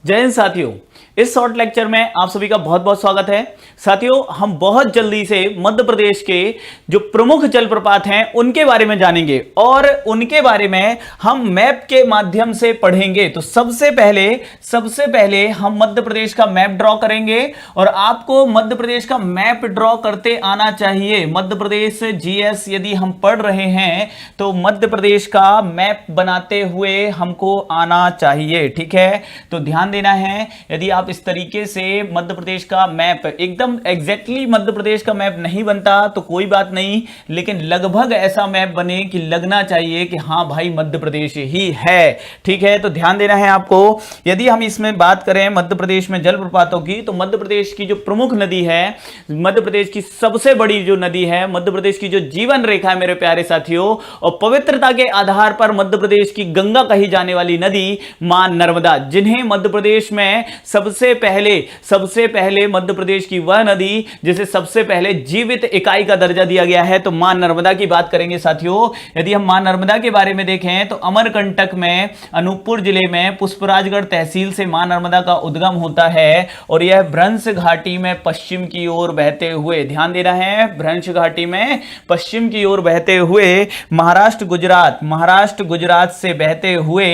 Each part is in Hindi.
जय हिंद साथियों, इस शॉर्ट लेक्चर में आप सभी का बहुत बहुत स्वागत है। साथियों, हम बहुत जल्दी से मध्य प्रदेश के जो प्रमुख जलप्रपात हैं उनके बारे में जानेंगे और उनके बारे में हम मैप के माध्यम से पढ़ेंगे। तो सबसे पहले हम मध्य प्रदेश का मैप ड्रॉ करेंगे और आपको मध्य प्रदेश का मैप ड्रॉ करते आना चाहिए। मध्य प्रदेश जीएस यदि हम पढ़ रहे हैं तो मध्य प्रदेश का मैप बनाते हुए हमको आना चाहिए, ठीक है। तो ध्यान देना है, यदि आप इस तरीके से मध्य प्रदेश का मैप, एकदम एग्जैक्टली मध्य प्रदेश का मैप नहीं बनता तो कोई बात नहीं, लेकिन लगभग ऐसा मैप बने कि लगना चाहिए कि हाँ भाई मध्य प्रदेश ही है, ठीक है। तो ध्यान देना है आपको। यदि हम इसमें बात करें मध्य प्रदेश में जलप्रपातों की, तो मध्य प्रदेश की जो प्रमुख नदी है, मध्य प्रदेश की सबसे बड़ी जो नदी है, मध्य प्रदेश की जो जीवन रेखा है मेरे प्यारे साथियों, और पवित्रता के आधार पर मध्य प्रदेश की गंगा कही जाने वाली नदी मां नर्मदा, जिन्हें मध्य प्रदेश में सबसे पहले मध्य प्रदेश की वह नदी जिसे सबसे पहले जीवित इकाई का दर्जा दिया गया है, तो मां नर्मदा की बात करेंगे साथियों। यदि हम मां नर्मदा के बारे में देखें तो अमरकंटक में, अनूपपुर जिले में पुष्पराजगढ़ तहसील से मां नर्मदा का उद्गम होता है और यह भ्रंश घाटी में पश्चिम की ओर बहते हुए, ध्यान देना है, भ्रंश घाटी में पश्चिम की ओर बहते हुए महाराष्ट्र गुजरात से बहते हुए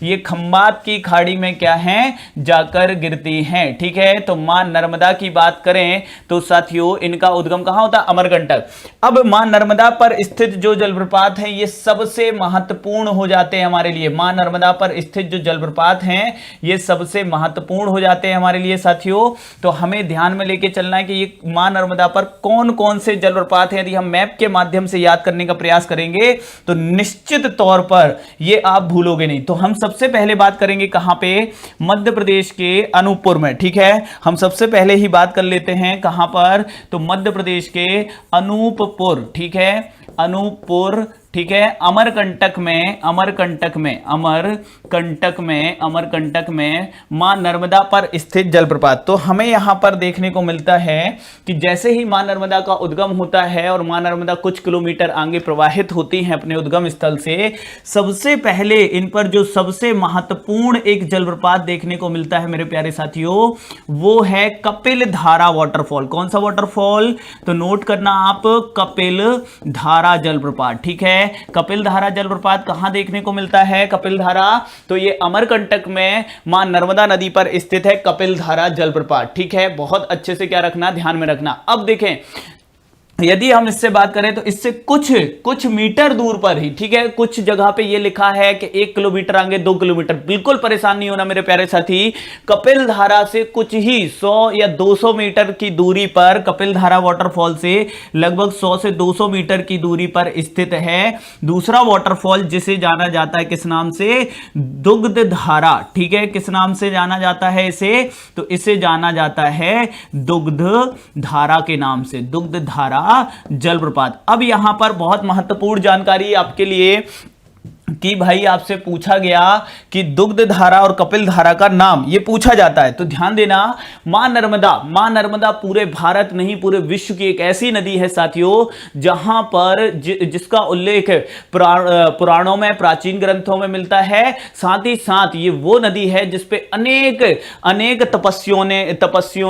ये खंबात की खाड़ी में क्या है, जाकर गिरती हैं, ठीक है। तो मां नर्मदा की बात करें तो साथियों इनका उद्गम कहां होता है, अमरकंटक। अब मां नर्मदा पर स्थित जो जलप्रपात हैं ये सबसे महत्वपूर्ण हो जाते हैं हमारे लिए। मां नर्मदा पर स्थित जो जलप्रपात हैं ये सबसे महत्वपूर्ण हो जाते हैं हमारे लिए साथियों। तो हमें ध्यान में लेके चलना है कि ये मां नर्मदा पर कौन कौन से जलप्रपात हैं। यदि हम मैप के माध्यम से याद करने का प्रयास करेंगे तो निश्चित तौर पर ये आप भूलोगे नहीं। तो हम सबसे पहले बात करेंगे कहां पे, मध्य प्रदेश के अनूपपुर में, ठीक है। हम सबसे पहले ही बात कर लेते हैं कहां पर, तो मध्य प्रदेश के अनूपपुर, ठीक है, अनूपपुर, ठीक है। अमरकंटक में मां नर्मदा पर स्थित जलप्रपात। तो हमें यहां पर देखने को मिलता है कि जैसे ही मां नर्मदा का उद्गम होता है और मां नर्मदा कुछ किलोमीटर आगे प्रवाहित होती हैं अपने उद्गम स्थल से, सबसे पहले इन पर जो सबसे महत्वपूर्ण एक जलप्रपात देखने को मिलता है मेरे प्यारे साथियों, वो है कपिल धारा वाटरफॉल। कौन सा वाटरफॉल, तो नोट करना आप, कपिल धारा जलप्रपात, ठीक है। कपिल धारा जलप्रपात कहां देखने को मिलता है, कपिल धारा, तो ये अमरकंटक में मां नर्मदा नदी पर स्थित है कपिल धारा जलप्रपात, ठीक है। बहुत अच्छे से क्या रखना, ध्यान में रखना। अब देखें, यदि हम इससे बात करें तो इससे कुछ मीटर दूर पर ही, ठीक है, कुछ जगह पे ये लिखा है कि 1 किलोमीटर आगे 2 किलोमीटर, बिल्कुल परेशान नहीं होना मेरे प्यारे साथी। कपिल धारा से कुछ ही 100 या 200 मीटर की दूरी पर, कपिल धारा वाटरफॉल से लगभग 100 से 200 मीटर की दूरी पर स्थित है दूसरा वाटरफॉल जिसे जाना जाता है किस नाम से, दुग्ध धारा, ठीक है। किस नाम से जाना जाता है इसे, तो इसे जाना जाता है दुग्ध धारा के नाम से, दुग्ध धारा जलप्रपात। अब यहां पर बहुत महत्वपूर्ण जानकारी आपके लिए कि भाई आपसे पूछा गया कि दुग्ध धारा और कपिल धारा का नाम ये पूछा जाता है, तो ध्यान देना, मां नर्मदा पूरे भारत नहीं पूरे विश्व की एक ऐसी नदी है साथियों जहां पर जिसका उल्लेख पुराणों में, प्राचीन ग्रंथों में मिलता है। साथ ही साथ ये वो नदी है जिसपे अनेक तपस्वियों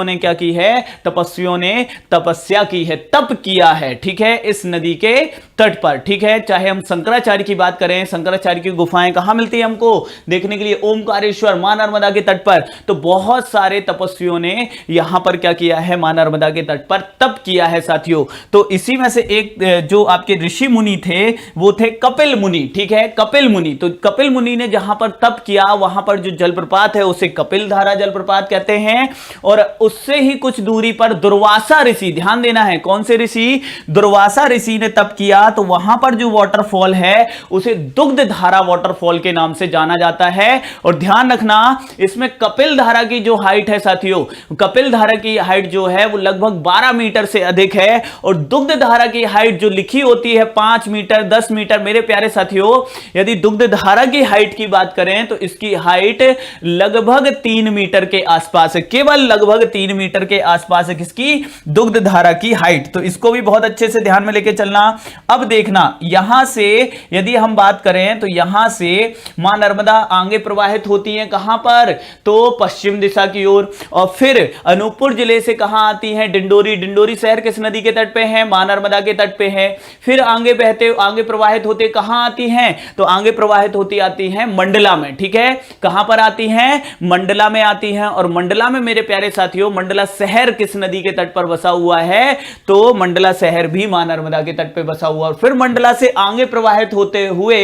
ने क्या की है, तपस्वियों ने तपस्या की है, तप किया है, ठीक है, इस नदी के तट पर, ठीक है। चाहे हम शंकराचार्य की बात करें, शंकराचार्य की गुफाएं कहां मिलती है हमको देखने के लिए, ओमकारेश्वर, मां नर्मदा के तट पर। तो बहुत सारे तपस्वियों ने यहां पर क्या किया है, मां नर्मदा के तट पर तप किया है साथियों। तो इसी में से एक जो आपके ऋषि मुनि थे वो थे कपिल मुनि, ठीक है, कपिल मुनि। तो कपिल मुनि ने जहां पर तप किया वहां पर जो जलप्रपात है उसे कपिल धारा जलप्रपात कहते हैं। और उससे ही कुछ दूरी पर दुर्वासा ऋषि, ध्यान देना है, कौन से ऋषि, दुर्वासा ऋषि ने तप किया, तो वहां पर जो वाटरफॉल है उसे दुग्ध धारा वाटरफॉल के नाम से जाना जाता है। और ध्यान रखना, इसमें कपिल धारा की जो हाइट है साथियों, कपिल धारा की हाइट जो है वो लगभग 12 मीटर से अधिक है और दुग्ध धारा की हाइट जो लिखी होती है 5 मीटर 10 मीटर। मेरे प्यारे साथियों, यदि दुग्ध धारा की हाइट की बात करें तो इसकी हाइट लगभग 3 मीटर के आसपास है, केवल लगभग 3 मीटर के आसपास है किसकी, दुग्ध धारा की हाइट। तो इसको भी बहुत अच्छे से ध्यान में लेके चलना। अब देखना, यहां से यदि हम बात करें हैं तो यहां से मां नर्मदा आगे प्रवाहित होती है कहां पर, तो पश्चिम दिशा की ओर। और फिर अनूपपुर जिले से कहां आती है, डिंडोरी। डिंडोरी शहर किस नदी के तट पे है, मां नर्मदा के तट पे है। फिर आगे बहते आगे प्रवाहित होते कहां आती हैं, तो आगे प्रवाहित होती आती हैं मंडला में। ठीक है, कहां पर आती हैं, मंडला में आती हैं। और मंडला में मेरे प्यारे साथियों, मंडला शहर किस नदी के तट पर बसा हुआ है, तो मंडला शहर भी मां नर्मदा के तट पे बसा हुआ। और फिर मंडला से आगे प्रवाहित होते हुए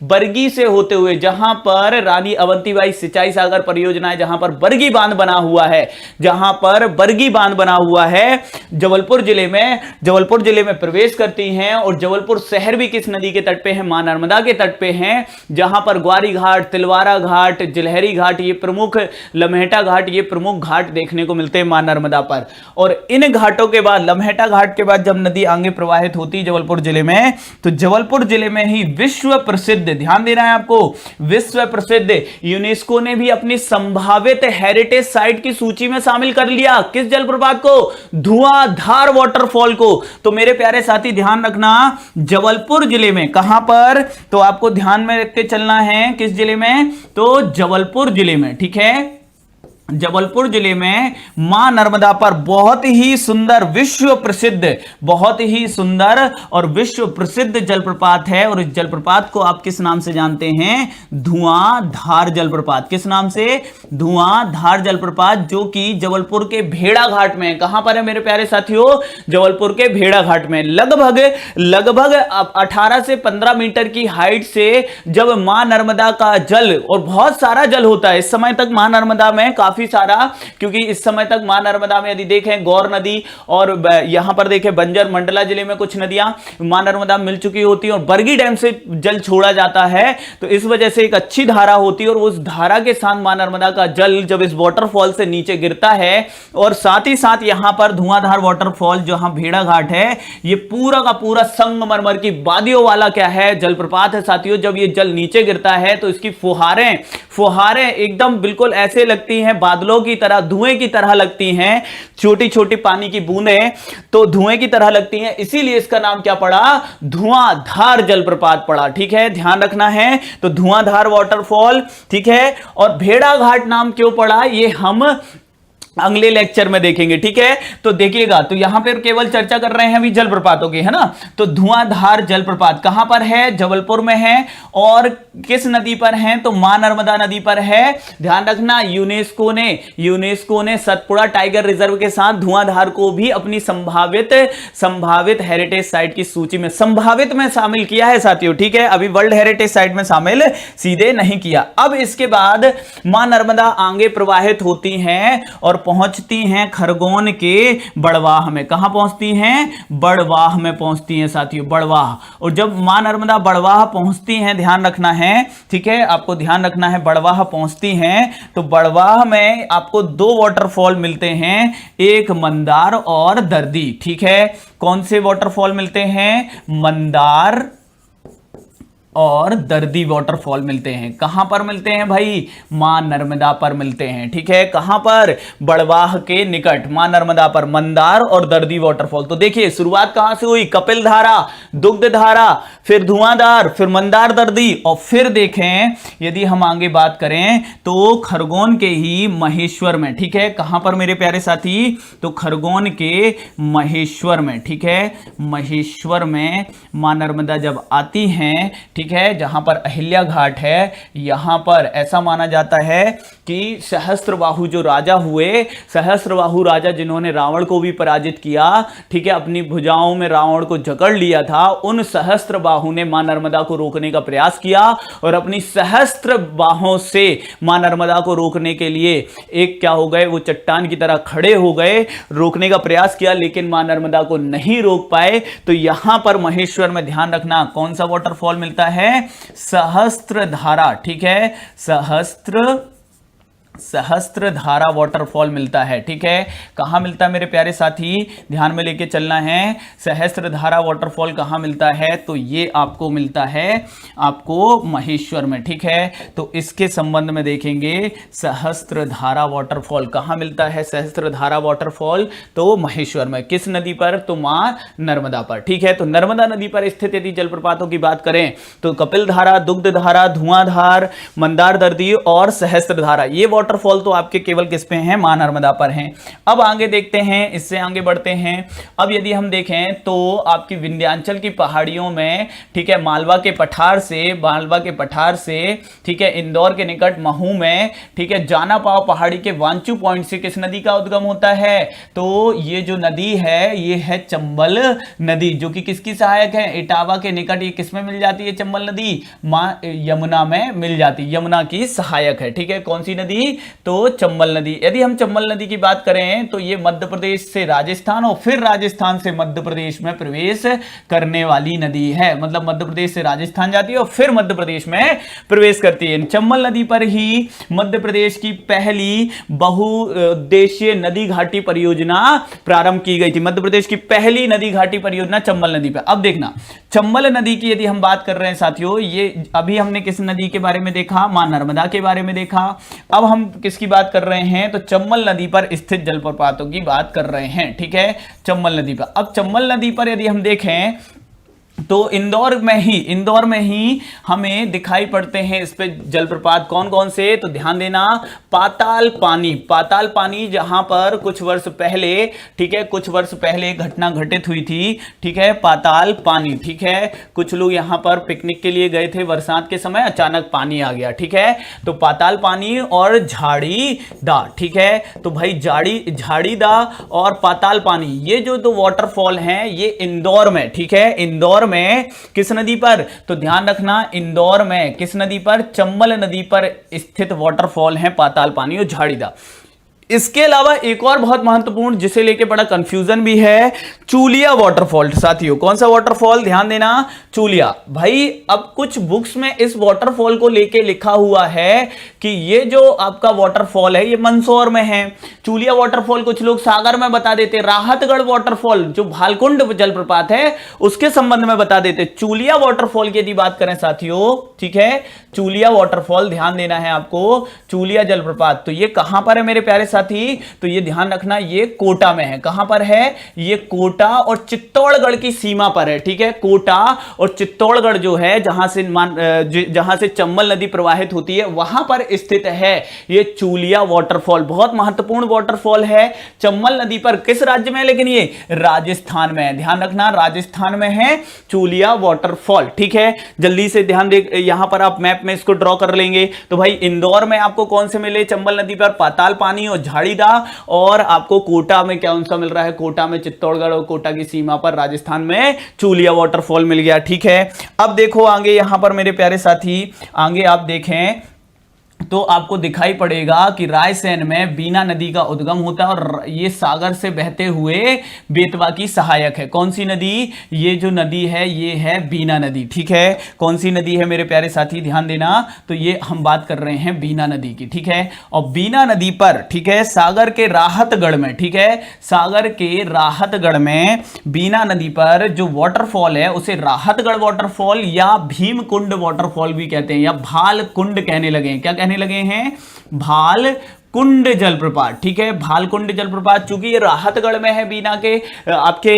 बरगी से होते हुए, जहां पर रानी अवंतीबाई सिंचाई सागर परियोजना है, जहां पर बरगी बांध बना हुआ है, जहां पर बरगी बांध बना हुआ है, जबलपुर जिले में प्रवेश करती हैं। और जबलपुर शहर भी किस नदी के तट पे है, मां नर्मदा के तट पे हैं, जहां पर ग्वारी घाट, तिलवारा घाट, जिलहरी घाट, ये प्रमुख, लम्हेटा घाट, ये प्रमुख घाट देखने को मिलते हैं मां नर्मदा पर। और इन घाटों के बाद, लम्हेटा घाट के बाद जब नदी आगे प्रवाहित होती जबलपुर जिले में, तो जबलपुर जिले में ही विश्व प्रसिद्ध, ध्यान देना है आपको, विश्व प्रसिद्ध, यूनेस्को ने भी अपनी संभावित हेरिटेज साइट की सूची में शामिल कर लिया किस जलप्रपात को, धुआंधार वाटरफॉल को। तो मेरे प्यारे साथी ध्यान रखना, जबलपुर जिले में कहां पर, तो आपको ध्यान में रखते चलना है, किस जिले में, तो जबलपुर जिले में। ठीक है, जबलपुर जिले में मां नर्मदा पर बहुत ही सुंदर, विश्व प्रसिद्ध, बहुत ही सुंदर और विश्व प्रसिद्ध जलप्रपात है। और इस जलप्रपात को आप किस नाम से जानते हैं, धुआंधार जलप्रपात। किस नाम से, धुआंधार जलप्रपात, जो कि जबलपुर के भेड़ा घाट में, कहां पर है मेरे प्यारे साथियों, जबलपुर के भेड़ा घाट में। लगभग 18 से 15 मीटर की हाइट से जब मां नर्मदा का जल, और बहुत सारा जल होता है इस समय तक मां नर्मदा में, काफी सारा, क्योंकि इस समय तक मां नर्मदा में यदि देखें गौर नदी, और यहां पर देखें बंजर, मंडला जिले में कुछ नदियां मां नर्मदा मिल चुकी होती हैं, और बरगी डैम से जल छोड़ा जाता है, तो इस वजह से एक अच्छी धारा होती है। और उस धारा के साथ मां नर्मदा का जल जब इस वाटरफॉल से नीचे गिरता है, और साथ ही साथ यहां पर धुआंधार वाटरफॉल, जहां भेड़ा घाट है, ये पूरा का पूरा संगमरमर की वादियों वाला क्या है, जलप्रपात है साथियों। जब ये जल नीचे गिरता है तो इसकी फुहारें एकदम बिल्कुल ऐसे लगती हैं, बादलों की तरह, धुएं की तरह लगती हैं, छोटी छोटी पानी की बूंदें तो धुएं की तरह लगती हैं, इसीलिए इसका नाम क्या पड़ा, धुआंधार जलप्रपात पड़ा। ठीक है, ध्यान रखना है, तो धुआंधार वाटरफॉल। ठीक है, और भेड़ा घाट नाम क्यों पड़ा, ये हम अगले लेक्चर में देखेंगे। ठीक है, तो देखिएगा, तो यहां पर केवल चर्चा कर रहे हैं अभी जलप्रपातों की, है ना। तो धुआंधार जलप्रपात कहां पर है, जबलपुर में है, और किस नदी पर है, तो मां नर्मदा नदी पर है। ध्यान रखना, यूनेस्को ने सतपुड़ा टाइगर रिजर्व के साथ धुआंधार को भी अपनी संभावित हेरिटेज साइट की सूची में, संभावित में शामिल किया है साथियों। ठीक है, अभी वर्ल्ड हेरिटेज साइट में शामिल सीधे नहीं किया। अब इसके बाद मां नर्मदा आगे प्रवाहित होती हैं और पहुंचती हैं खरगोन के बड़वाह में। कहां पहुंचती हैं, बड़वाह में पहुंचती हैं साथियों, बड़वाह। और जब मां नर्मदा बड़वाह पहुंचती हैं, ध्यान रखना है, ठीक है, आपको ध्यान रखना है, बड़वाह पहुंचती हैं तो बड़वाह में आपको दो वाटरफॉल मिलते हैं, एक मंदार और दर्दी। ठीक है, कौन से वाटरफॉल मिलते हैं, मंदार और दर्दी वाटरफॉल मिलते हैं। कहां पर मिलते हैं भाई, मां नर्मदा पर मिलते हैं। ठीक है, कहां पर, बड़वाह के निकट, मां नर्मदा पर मंदार और दर्दी वाटरफॉल। तो देखिए शुरुआत कहां से हुई, कपिल धारा, दुग्ध धारा, फिर धुआंधार, फिर मंदार, दर्दी, और फिर देखें यदि हम आगे बात करें तो खरगोन के ही महेश्वर में। ठीक है, कहां पर मेरे प्यारे साथी, तो खरगोन के महेश्वर में। ठीक है, महेश्वर में मां नर्मदा जब आती हैं, ठीक है, जहां पर अहिल्या घाट है, यहां पर ऐसा माना जाता है कि सहस्त्रबाहु जो राजा हुए, सहस्त्रबाहु राजा जिन्होंने रावण को भी पराजित किया, ठीक है, अपनी भुजाओं में रावण को जकड़ लिया था, उन सहस्त्रबाहु ने मां नर्मदा को रोकने का प्रयास किया और अपनी सहस्त्र बाहों से मां नर्मदा को रोकने के लिए एक क्या हो गए, वो चट्टान की तरह खड़े हो गए, रोकने का प्रयास किया, लेकिन मां नर्मदा को नहीं रोक पाए। तो यहां पर महेश्वर में ध्यान रखना कौन सा वाटरफॉल मिलता है, सहस्त्र धारा। ठीक है, सहस्त्र सहस्त्रधारा वाटरफॉल मिलता है। ठीक है, कहां मिलता है मेरे प्यारे साथी, ध्यान में लेके चलना है। सहस्त्रधारा वाटरफॉल कहां मिलता है, तो ये आपको मिलता है आपको महेश्वर में। ठीक है, तो इसके संबंध में देखेंगे सहस्त्रधारा वाटरफॉल कहां मिलता है। सहस्त्रधारा वाटरफॉल तो महेश्वर में, किस नदी पर, तो मां नर्मदा पर। ठीक है, तो नर्मदा नदी पर स्थित यदि जलप्रपातों की बात करें तो कपिल धारा, दुग्ध धारा, धुआंधार, मंदार दर्दी और सहस्त्रधारा, ये वाटरफॉल तो आपके केवल किस पे हैं, मां नर्मदा पर हैं। अब आगे देखते हैं, इससे आगे बढ़ते हैं। अब यदि हम देखें तो आपकी विंध्याचल की पहाड़ियों में, ठीक है, मालवा के पठार से, ठीक है, इंदौर के निकट महू में, ठीक है, जाना पाव पहाड़ी के वांचू पॉइंट से किस नदी का उद्गम होता है, तो ये जो नदी है ये है चंबल नदी, जो कि किसकी सहायक है, इटावा के निकट। ये किसमें मिल जाती है चंबल नदी, मां यमुना में मिल जाती है, यमुना की सहायक है। ठीक है, कौन सी नदी, तो चंबल नदी। यदि हम चंबल नदी की बात करें तो ये मध्य प्रदेश से राजस्थान और फिर राजस्थान से मध्य प्रदेश में प्रवेश करने वाली नदी है। मतलब मध्य प्रदेश से राजस्थान जाती है और फिर मध्य प्रदेश में प्रवेश करती है। चंबल नदी पर ही मध्य प्रदेश की पहली बहुउद्देशीय नदी घाटी परियोजना प्रारंभ की गई थी। मध्य प्रदेश की पहली नदी घाटी परियोजना चंबल नदी पर। अब देखना, चंबल नदी की यदि हम बात कर रहे हैं साथियों, ये अभी हमने किस नदी के बारे में देखा, मां नर्मदा के बारे में देखा। अब हम किसकी बात कर रहे हैं, तो चंबल नदी पर स्थित जलप्रपातों की बात कर रहे हैं। ठीक है, चंबल नदी पर। अब चंबल नदी पर यदि हम देखें तो इंदौर में ही हमें दिखाई पड़ते हैं इस पे जलप्रपात। कौन कौन से, तो ध्यान देना, पाताल पानी जहां पर कुछ वर्ष पहले, ठीक है, कुछ वर्ष पहले घटना घटित हुई थी। ठीक है, पाताल पानी। ठीक है, कुछ लोग यहां पर पिकनिक के लिए गए थे बरसात के समय, अचानक पानी आ गया। ठीक है, तो पाताल पानी और झाड़ीदा। ठीक है, तो भाई झाड़ीदा और पाताल पानी, ये जो दो वाटरफॉल हैं ये इंदौर में, ठीक है, इंदौर में किस नदी पर, तो ध्यान रखना, इंदौर में किस नदी पर, चंबल नदी पर स्थित वाटरफॉल हैं पाताल पानी और झाड़ीदा। इसके अलावा एक और बहुत महत्वपूर्ण जिसे लेके बड़ा कंफ्यूजन भी है, चूलिया वाटरफॉल। साथियों कौन सा वाटरफॉल, ध्यान देना, चूलिया। भाई अब कुछ बुक्स में इस वाटरफॉल को लेके लिखा हुआ है कि ये जो आपका वाटरफॉल है ये मंदसौर में है। चूलिया वाटरफॉल कुछ लोग सागर में बता देते, राहतगढ़ वाटरफॉल जो भालकुंड जलप्रपात है उसके संबंध में बता देते। चूलिया वाटरफॉल की यदि बात करें साथियों, ठीक है, चूलिया वाटरफॉल, ध्यान देना है आपको, चूलिया जलप्रपात, तो ये कहां पर है मेरे प्यारे साथी, तो ये ध्यान रखना, ये कोटा में है। कहां पर है, ये कोटा और चित्तौड़गढ़ की सीमा पर है। ठीक है, कोटा और चित्तौड़गढ़ जो है, जहां से चंबल नदी प्रवाहित होती है वहां पर स्थित है ये चूलिया वाटरफॉल। बहुत महत्वपूर्ण वाटरफॉल है, चंबल नदी पर। किस राज्य में, लेकिन ये राजस्थान में है, ध्यान रखना, राजस्थान में है चूलिया वाटरफॉल। ठीक है, जल्दी से ध्यान दे, यहां पर आप मैप में इसको ड्रॉ कर लेंगे तो भाई इंदौर में आपको कौन से मिले, चंबल नदी पर पाताल पानी और झाड़ीदा, और आपको कोटा में क्या उनका मिल रहा है, कोटा में चित्तौड़गढ़ और कोटा की सीमा पर राजस्थान में चूलिया वाटरफॉल मिल गया। ठीक है, अब देखो आगे यहां पर मेरे प्यारे साथी, आगे आप देखें तो आपको दिखाई पड़ेगा कि रायसेन में बीना नदी का उद्गम होता है और ये सागर से बहते हुए बेतवा की सहायक है। कौन सी नदी, ये जो नदी है ये है बीना नदी। ठीक है, कौन सी नदी है मेरे प्यारे साथी, ध्यान देना, तो ये हम बात कर रहे हैं बीना नदी की। ठीक है, और बीना नदी पर, ठीक है, सागर के राहतगढ़ में, ठीक है, सागर के राहतगढ़ में बीना नदी पर जो वाटरफॉल है उसे राहतगढ़ वाटरफॉल या भीमकुंड वाटरफॉल भी कहते हैं, या भालकुंड कहने लगे हैं। क्या कहने लगे हैं, भाल कुंड जलप्रपात। ठीक है, भालकुंड जलप्रपात, चूंकि ये राहतगढ़ में है बीना के आपके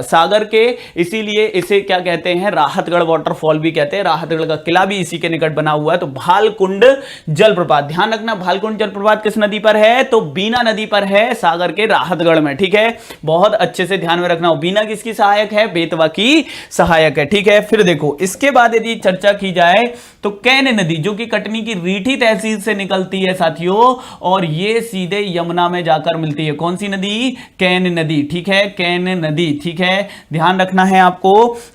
सागर के, इसीलिए इसे क्या कहते हैं, राहतगढ़ वाटरफॉल भी कहते हैं। राहतगढ़ का किला भी इसी के निकट बना हुआ है। तो भालकुंड जलप्रपात, ध्यान रखना, भालकुंड जलप्रपात किस नदी पर है, तो बीना नदी पर है, सागर के राहतगढ़ में। ठीक है, बहुत अच्छे से ध्यान में रखना। बीना किसकी सहायक है, बेतवा की सहायक है। ठीक है, फिर देखो इसके बाद यदि चर्चा की जाए तो कैन नदी जो कि कटनी की रीठी तहसील से निकलती है साथियों, और ये सीधे यमुना में जाकर मिलती है। कौन सी नदी? कैन नदी, ठीक है, कैन नदी, ठीक है, ध्यान रखना है आपको।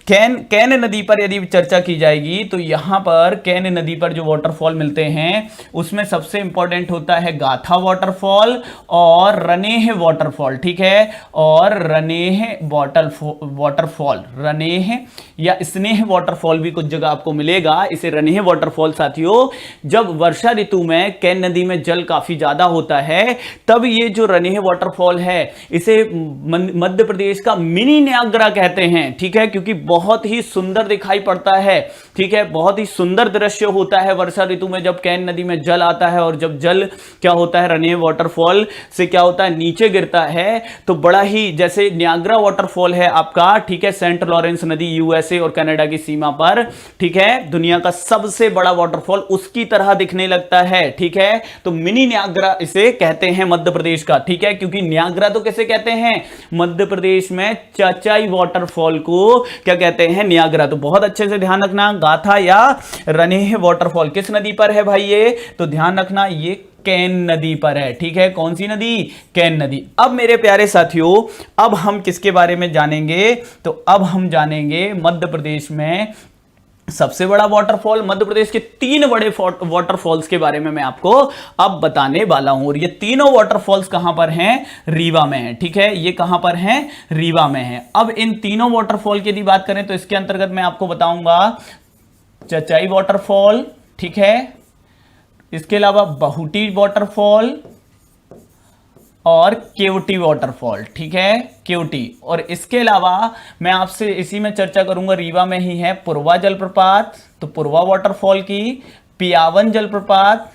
कैन नदी पर यदि चर्चा की जाएगी तो यहां पर कैन नदी पर जो वाटरफॉल मिलते हैं उसमें सबसे इंपॉर्टेंट होता है गाथा वाटरफॉल और रनेह वाटरफॉल, ठीक है, और रनेह वाटरफॉल, रनेह या स्नेह वाटरफॉल भी कुछ जगह आपको मिलेगा। इसे रनेह वाटरफॉल साथियों, जब वर्षा ऋतु में कैन नदी में जल काफी ज्यादा होता है तब ये जो रनेह वाटरफॉल है इसे मध्य प्रदेश का मिनी न्यागरा कहते हैं, ठीक है, क्योंकि बहुत ही सुंदर दिखाई पड़ता है, ठीक है, बहुत ही सुंदर दृश्य होता है वर्षा ऋतु में जब कैन नदी में जल आता है और जब जल क्या होता है रनेह वाटरफॉल से क्या होता है नीचे गिरता है तो बड़ा ही, जैसे न्यागरा वाटरफॉल है आपका, ठीक है, सेंट लॉरेंस नदी यूएसए और कनाडा की सीमा पर, ठीक है, दुनिया का सबसे बड़ा वाटरफॉल उसकी तरह दिखने लगता है, ठीक है, तो मिनी न्यागरा इसे कहते हैं मध्य प्रदेश का, ठीक है, क्योंकि न्यागरा तो कैसे कहते हैं मध्य प्रदेश में चाचाई वाटरफॉल को क्या कहते हैं? न्यागरा। तो बहुत अच्छे से ध्यान रखना, गाथा या रनेह वाटरफॉल किस नदी पर है भाई? ये तो ध्यान रखना ये कैन नदी पर है, ठीक है, कौन सी नदी? कैन नदी। अब मेरे प्यारे साथियों, अब हम किसके बारे में जानेंगे? तो अब हम जानेंगे मध्य प्रदेश में सबसे बड़ा वाटरफॉल, मध्य प्रदेश के 3 बड़े वाटरफॉल्स के बारे में मैं आपको अब बताने वाला हूं। और ये तीनों वाटरफॉल्स कहां पर हैं? रीवा में हैं, ठीक है, ये कहां पर हैं? रीवा में हैं। अब इन तीनों वाटरफॉल की यदि बात करें तो इसके अंतर्गत मैं आपको बताऊंगा चचाई वाटरफॉल, ठीक है, इसके अलावा बहुटी वाटरफॉल और केवटी वाटरफॉल, ठीक है, केवटी। और इसके अलावा मैं आपसे इसी में चर्चा करूंगा, रीवा में ही है पुरवा जलप्रपात, तो पुरवा वाटरफॉल की, पियावन जलप्रपात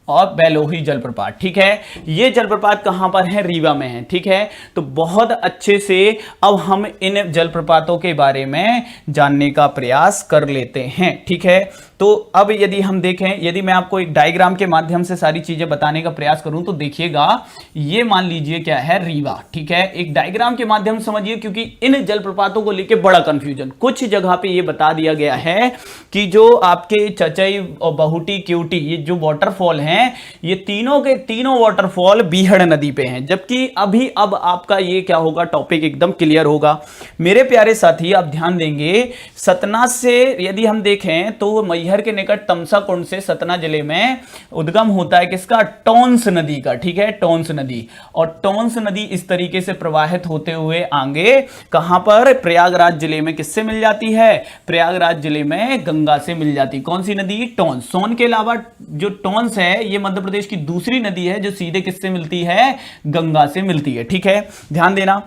और बेलोही जलप्रपात, ठीक है, ये जलप्रपात कहां पर है? रीवा में है, ठीक है। तो बहुत अच्छे से अब हम इन जलप्रपातों के बारे में जानने का प्रयास कर लेते हैं, ठीक है। तो अब यदि हम देखें, यदि मैं आपको एक डायग्राम के माध्यम से सारी चीजें बताने का प्रयास करूं तो देखिएगा, ये मान लीजिए क्या है? रीवा, ठीक है, एक डायग्राम के माध्यम से समझिए, क्योंकि इन जलप्रपातों को लेकर बड़ा कंफ्यूजन, कुछ जगह पे ये बता दिया गया है कि जो आपके चचई और बहुटी केवटी ये जो वाटरफॉल हैं ये तीनों के तीनों वाटरफॉल बीहड़ नदी पे हैं, जबकि अभी अब आपका ये क्या होगा? टॉपिक एकदम क्लियर होगा। मेरे प्यारे साथी आप ध्यान देंगे, सतना से यदि हम देखें तो मैहर के निकट तमसा कुंड से सतना जिले में उद्गम होता है किसका? टोंस नदी का, ठीक है, टोंस नदी। और टोंस नदी इस तरीके से प्रवाहित होते हुए आगे कहां पर? प्रयागराज जिले में किससे मिल जाती है? प्रयागराज जिले में गंगा से मिल जाती। कौन सी नदी? टोंस। सोन के अलावा जो टोंस है ये मध्य प्रदेश की दूसरी नदी है जो सीधे किससे मिलती है? गंगा से मिलती है, ठीक है, ध्यान देना।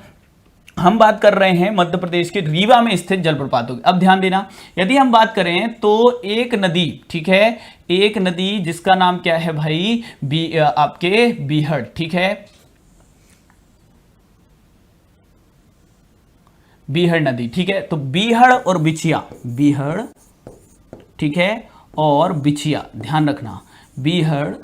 हम बात कर रहे हैं मध्य प्रदेश के रीवा में स्थित जलप्रपातों की। अब ध्यान देना, यदि हम बात करें तो एक नदी, ठीक है, एक नदी जिसका नाम क्या है भाई? आपके बीहड़, ठीक है, बीहड़ नदी, ठीक है। तो बीहड़ और बिछिया, बीहड़, ठीक है, और बिछिया, ध्यान रखना, बीहड़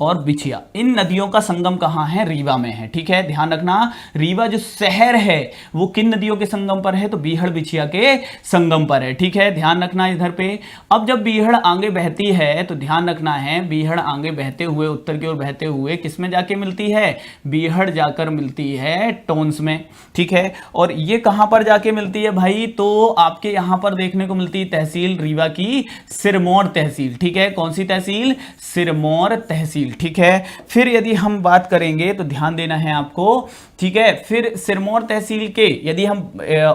और बिछिया, इन नदियों का संगम कहां है? रीवा में है, ठीक है, ध्यान रखना। रीवा जो शहर है वो किन नदियों के संगम पर है? तो बीहड़ बिछिया के संगम पर है, ठीक है, ध्यान रखना इधर पे। अब जब बीहड़ आगे बहती है तो ध्यान रखना है, बीहड़ आगे बहते हुए उत्तर की ओर बहते हुए किसमें जाके मिलती है? बीहड़ जाकर मिलती है टोंस में, ठीक है। और ये कहां पर जाके मिलती है भाई? तो आपके यहां पर देखने को मिलती है तहसील रीवा की सिरमौर तहसील, ठीक है, कौन सी तहसील? सिरमौर तहसील, ठीक है। फिर यदि हम बात करेंगे तो ध्यान देना है आपको, ठीक है, फिर सिरमौर तहसील के यदि हम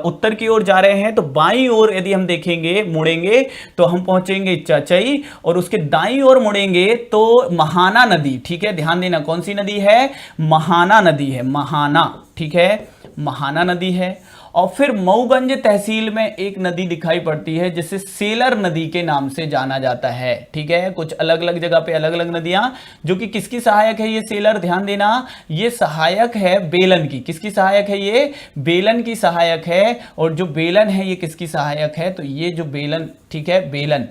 उत्तर की ओर जा रहे हैं तो बाईं ओर यदि हम देखेंगे, मुड़ेंगे तो हम पहुंचेंगे चचई, और उसके दाईं ओर मुड़ेंगे तो महाना नदी, ठीक है, ध्यान देना, कौन सी नदी है? महाना नदी है, महाना, ठीक है, महाना नदी है। और फिर मऊगंज तहसील में एक नदी दिखाई पड़ती है जिसे सेलर नदी के नाम से जाना जाता है, ठीक है, कुछ अलग अलग जगह पे अलग अलग नदियां, जो कि किसकी सहायक है? ये सेलर, ध्यान देना, ये सहायक है बेलन की। किसकी सहायक है? ये बेलन की सहायक है। और जो बेलन है ये किसकी सहायक है? तो ये जो बेलन, ठीक है, बेलन,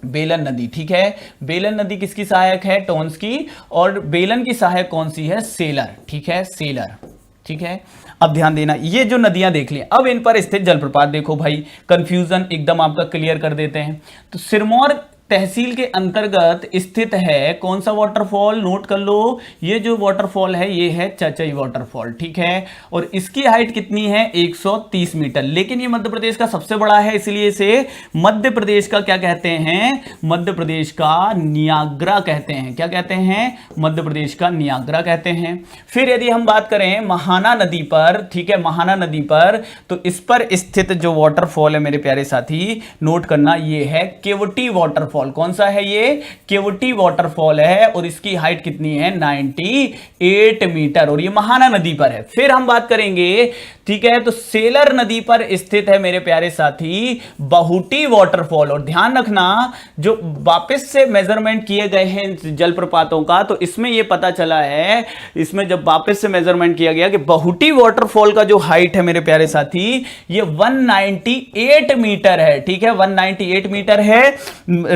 बेलन नदी, ठीक है, बेलन नदी किसकी सहायक है? टोंस की। और बेलन की सहायक कौन सी है? सेलर, ठीक है, सेलर, ठीक है। अब ध्यान देना, ये जो नदियां देख ली, अब इन पर स्थित जलप्रपात देखो भाई, कंफ्यूजन एकदम आपका क्लियर कर देते हैं। तो सिरमौर तहसील के अंतर्गत स्थित है कौन सा वाटरफॉल, नोट कर लो, ये जो वाटरफॉल है ये है चचई वाटरफॉल, ठीक है। और इसकी हाइट कितनी है 130 मीटर, लेकिन ये मध्य प्रदेश का सबसे बड़ा है, इसलिए इसे मध्य प्रदेश का क्या कहते हैं, मध्य प्रदेश का नियाग्रा कहते हैं। क्या कहते हैं, मध्य प्रदेश का नियाग्रा कहते हैं। फिर यदि हम बात करें महाना नदी पर, ठीक है, महाना नदी पर, तो इस पर स्थित जो वाटरफॉल है मेरे प्यारे साथी, नोट करना, ये है केवटी वाटरफॉल। कौन सा है ये, केवटी वाटरफॉल है, और इसकी हाइट कितनी है 98 मीटर, और ये महाना नदी पर है। फिर हम बात करेंगे, ठीक है, तो सेलर नदी पर स्थित है मेरे प्यारे साथी बहुटी वाटरफॉल। और ध्यान रखना, जो वापस से मेजरमेंट किए गए हैं जलप्रपातों का, तो इसमें यह पता चला है, इसमें जब वापस से मेजरमेंट किया गया कि बहुटी वाटरफॉल का जो हाइट है मेरे प्यारे साथी, ये 198 मीटर है, ठीक है, 198 मीटर है।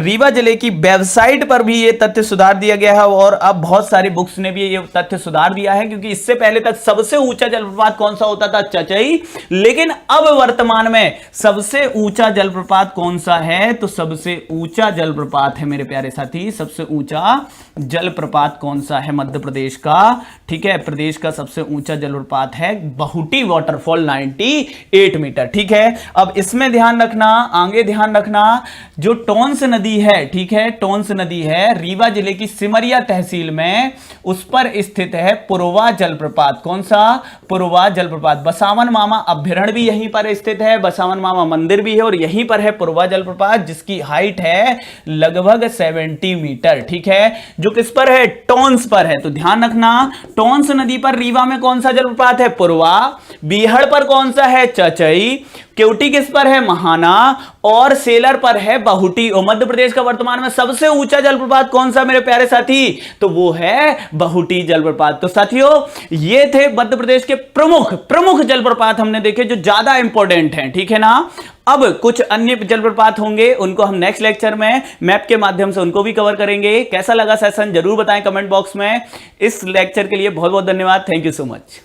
रीवा जिले की वेबसाइट पर भी यह तथ्य सुधार दिया गया है, और अब बहुत सारी बुक्स ने भी यह तथ्य सुधार दिया है, क्योंकि इससे पहले तक सबसे ऊंचा जलप्रपात कौन सा होता था, चचई, लेकिन अब वर्तमान में सबसे ऊंचा जलप्रपात कौन सा है, तो सबसे ऊंचा जलप्रपात है मेरे प्यारे साथी, सबसे ऊंचा जलप्रपात कौन सा है मध्य प्रदेश का, ठीक है, प्रदेश का सबसे ऊंचा जलप्रपात है बहुटी वाटरफॉल 98 मीटर, ठीक है। अब इसमें ध्यान रखना, आगे ध्यान रखना, जो टोंस नदी है, ठीक है, टोंस नदी है रीवा जिले की सिमरिया तहसील में, उस पर स्थित है पुरवा जलप्रपात। कौन सा, पुरवा जलप्रपात। बसावन मामा अभ्यारण्य भी यहीं पर स्थित है, बसावन मामा मंदिर भी है, और यहीं पर है पुरवा जलप्रपात, जिसकी हाइट है लगभग 70 मीटर, ठीक है, जो किस पर है, टोंस पर है। तो ध्यान रखना, टोंस नदी पर रीवा में कौन सा जलप्रपात है, पुरवा, बीहड़ पर कौन सा है, चचई, केवटी किस पर है, महाना, और सेलर पर है बहुटी। और मध्य प्रदेश का वर्तमान में सबसे ऊंचा जलप्रपात कौन सा मेरे प्यारे साथी, तो वो है बहुटी जलप्रपात। तो साथियों, ये थे मध्य प्रदेश के प्रमुख जलप्रपात हमने देखे, जो ज्यादा इंपॉर्टेंट हैं, ठीक है ना। अब कुछ अन्य जलप्रपात होंगे, उनको हम नेक्स्ट लेक्चर में मैप के माध्यम से उनको भी कवर करेंगे। कैसा लगा सेशन जरूर बताएं कमेंट बॉक्स में। इस लेक्चर के लिए बहुत बहुत धन्यवाद, थैंक यू सो मच।